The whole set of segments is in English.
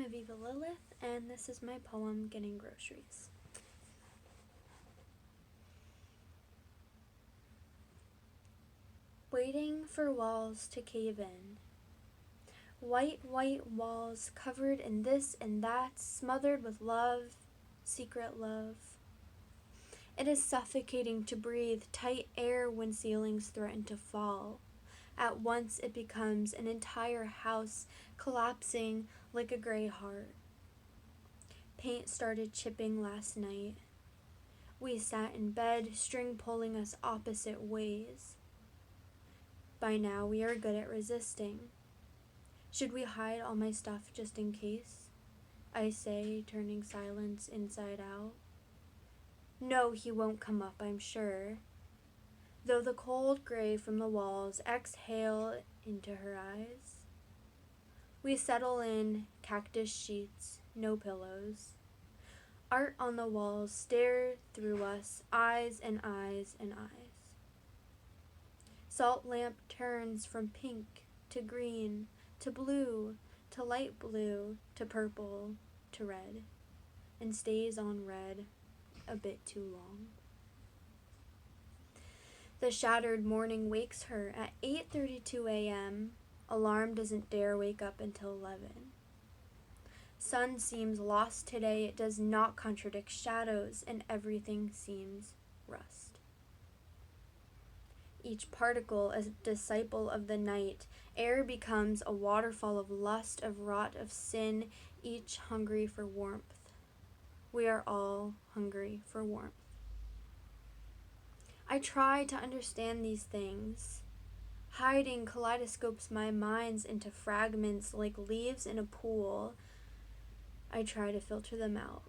Aviva Lilith, and this is my poem, Getting Groceries. Waiting for walls to cave in. White walls covered in this and that, smothered with love, secret love. It is suffocating to breathe tight air when ceilings threaten to fall. At once it becomes an entire house collapsing like a gray heart. Paint started chipping last night. We sat in bed, string pulling us opposite ways. By now we are good at resisting. Should we hide all my stuff just in case? I say, turning silence inside out. No, he won't come up, I'm sure. Though the cold gray from the walls exhale into her eyes. We settle in, cactus sheets, no pillows. Art on the walls stare through us, eyes and eyes and eyes. Salt lamp turns from pink to green to blue to light blue to purple to red, and stays on red a bit too long. The shattered morning wakes her at 8:32 a.m. Alarm doesn't dare wake up until 11. Sun seems lost today. It does not contradict shadows, and everything seems rust. Each particle a disciple of the night. Air becomes a waterfall of lust, of rot, of sin, each hungry for warmth. We are all hungry for warmth. I try to understand these things. Hiding kaleidoscopes my minds into fragments like leaves in a pool. I try to filter them out.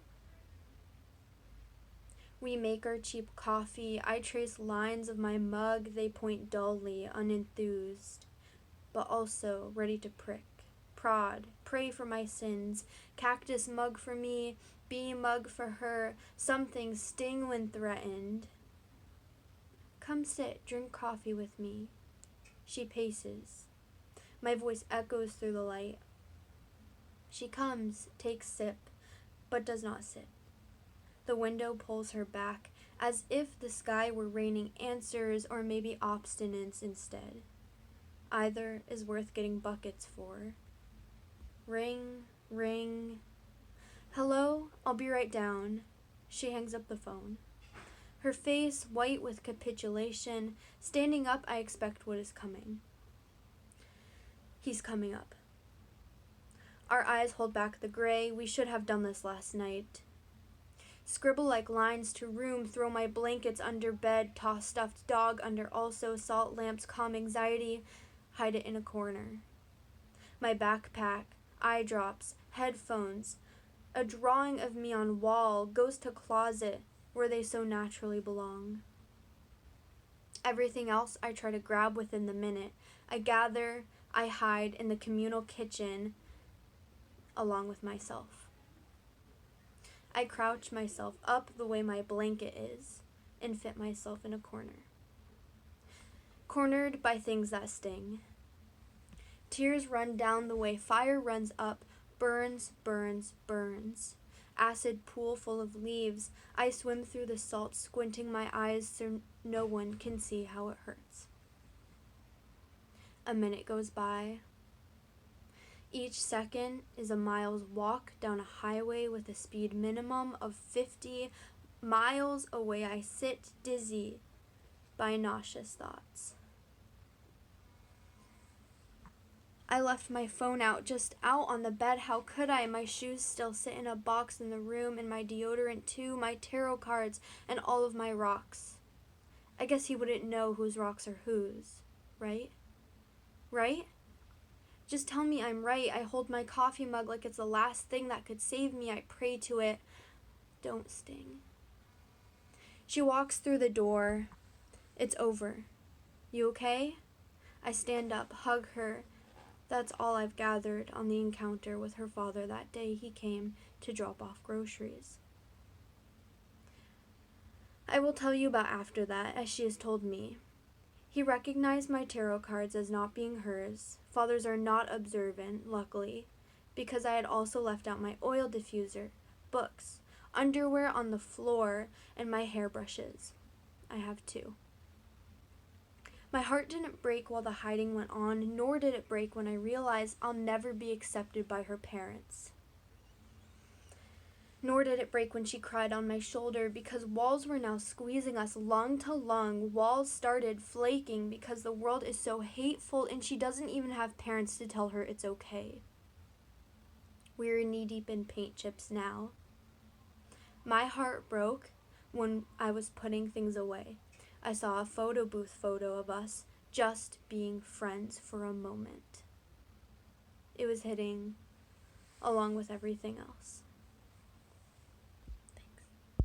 We make our cheap coffee. I trace lines of my mug. They point dully, unenthused, but also ready to prick, prod, pray for my sins. Cactus mug for me, bee mug for her. Something sting when threatened. Come sit, drink coffee with me. She paces. My voice echoes through the light. She comes, takes sip, but does not sit. The window pulls her back, as if the sky were raining answers or maybe obstinance instead. Either is worth getting buckets for. Ring, ring. Hello, I'll be right down. She hangs up the phone. Her face white with capitulation. Standing up, I expect what is coming. He's coming up. Our eyes hold back the gray. We should have done this last night. Scribble like lines to room, throw my blankets under bed, toss stuffed dog under also, salt lamps, calm anxiety, hide it in a corner. My backpack, eye drops, headphones, a drawing of me on wall goes to closet where they so naturally belong. Everything else I try to grab within the minute. I gather, I hide in the communal kitchen along with myself. I crouch myself up the way my blanket is and fit myself in a corner. Cornered by things that sting. Tears run down the way fire runs up, burns, burns, burns. Acid pool full of leaves. I swim through the salt, squinting my eyes so no one can see how it hurts. A minute goes by. Each second is a mile's walk down a highway with a speed minimum of 50 miles away. I sit dizzy by nauseous thoughts. I left my phone out, just out on the bed. How could I? My shoes still sit in a box in the room, and my deodorant too, my tarot cards, and all of my rocks. I guess he wouldn't know whose rocks are whose, right? Right? Just tell me I'm right. I hold my coffee mug like it's the last thing that could save me. I pray to it. Don't sting. She walks through the door. It's over. You okay? I stand up, hug her. That's all I've gathered on the encounter with her father that day he came to drop off groceries. I will tell you about after that, as she has told me. He recognized my tarot cards as not being hers. Fathers are not observant, luckily. because I had also left out my oil diffuser, books, underwear on the floor, and my hairbrushes. I have two. My heart didn't break while the hiding went on, nor did it break when I realized I'll never be accepted by her parents. Nor did it break when she cried on my shoulder, because walls were now squeezing us lung to lung. Walls started flaking because the world is so hateful and she doesn't even have parents to tell her it's okay. We're knee-deep in paint chips now. My heart broke when I was putting things away. I saw a photo booth photo of us just being friends for a moment. It was hitting along with everything else.